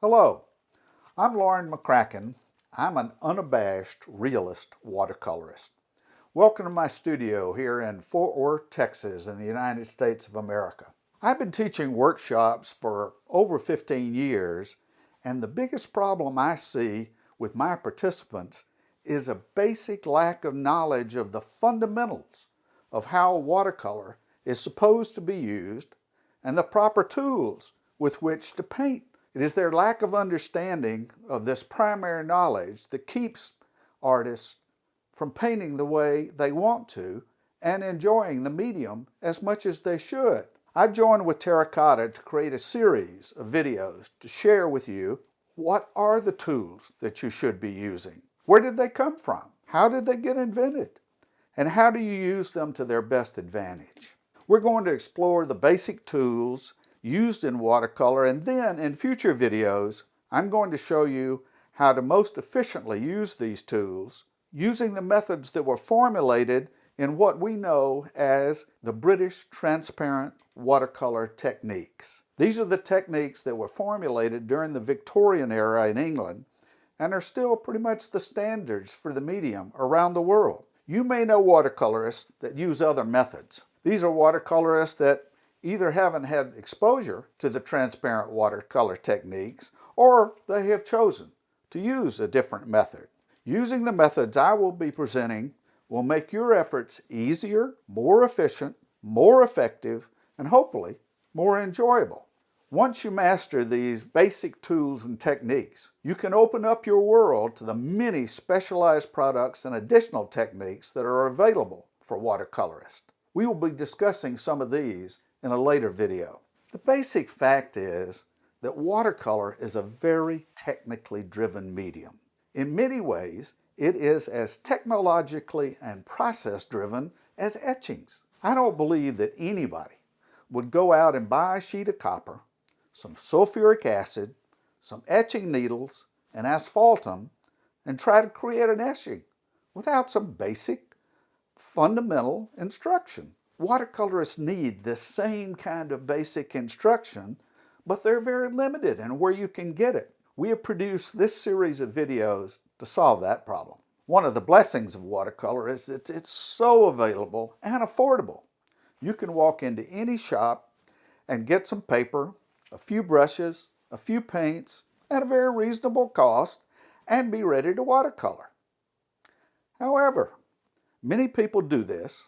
Hello, I'm Laurin McCracken. I'm an unabashed realist watercolorist. Welcome to my studio here in Fort Worth, Texas in the United States of America. I've been teaching workshops for over 15 years, and the biggest problem I see with my participants is a basic lack of knowledge of the fundamentals of how watercolor is supposed to be used and the proper tools with which to paint. It is their lack of understanding of this primary knowledge that keeps artists from painting the way they want to and enjoying the medium as much as they should. I've joined with Terracotta to create a series of videos to share with you what are the tools that you should be using. Where did they come from? How did they get invented? And how do you use them to their best advantage? We're going to explore the basic tools used in watercolor, and then in future videos I'm going to show you how to most efficiently use these tools using the methods that were formulated in what we know as the British transparent watercolor techniques. These are the techniques that were formulated during the Victorian era in England and are still pretty much the standards for the medium around the world. You may know watercolorists that use other methods. These are watercolorists that either haven't had exposure to the transparent watercolor techniques or they have chosen to use a different method. Using the methods I will be presenting will make your efforts easier, more efficient, more effective, and hopefully more enjoyable. Once you master these basic tools and techniques, you can open up your world to the many specialized products and additional techniques that are available for watercolorists. We will be discussing some of these in a later video. The basic fact is that watercolor is a very technically driven medium. In many ways, it is as technologically and process driven as etchings. I don't believe that anybody would go out and buy a sheet of copper, some sulfuric acid, some etching needles, and asphaltum, and try to create an etching without some basic, fundamental instruction. Watercolorists need this same kind of basic instruction, but they're very limited in where you can get it. We have produced this series of videos to solve that problem. One of the blessings of watercolor is it's so available and affordable. You can walk into any shop and get some paper, a few brushes, a few paints at a very reasonable cost and be ready to watercolor. However, many people do this,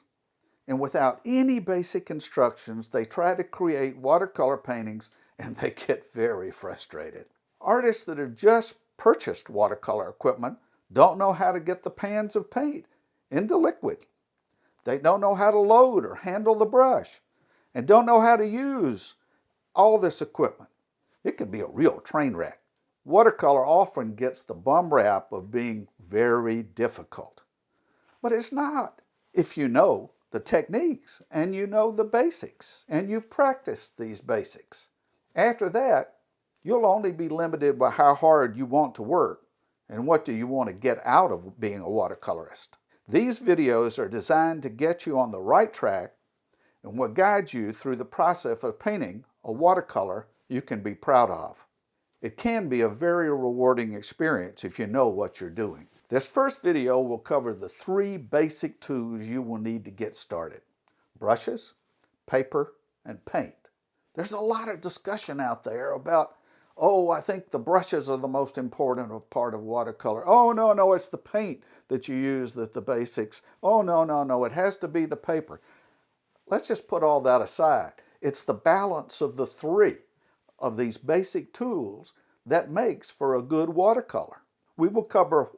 and without any basic instructions, they try to create watercolor paintings and they get very frustrated. Artists that have just purchased watercolor equipment don't know how to get the pans of paint into liquid. They don't know how to load or handle the brush and don't know how to use all this equipment. It can be a real train wreck. Watercolor often gets the bum rap of being very difficult, but it's not if you know the techniques and you know the basics and you've practiced these basics. After that, you'll only be limited by how hard you want to work and what do you want to get out of being a watercolorist. These videos are designed to get you on the right track and will guide you through the process of painting a watercolor you can be proud of. It can be a very rewarding experience if you know what you're doing. This first video will cover the 3 basic tools you will need to get started: brushes, paper, and paint. There's a lot of discussion out there about, oh, I think the brushes are the most important part of watercolor. Oh, no, it's the paint that you use that's the basics. Oh, no, it has to be the paper. Let's just put all that aside. It's the balance of the 3 of these basic tools that makes for a good watercolor. We will cover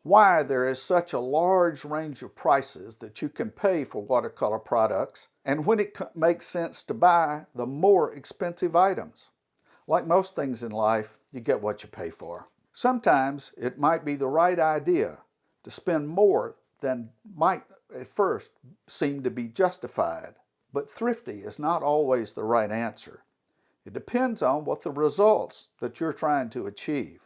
why there is such a large range of prices that you can pay for watercolor products and when it makes sense to buy the more expensive items. Like most things in life, you get what you pay for. Sometimes it might be the right idea to spend more than might at first seem to be justified, but thrifty is not always the right answer. It depends on what the results that you're trying to achieve.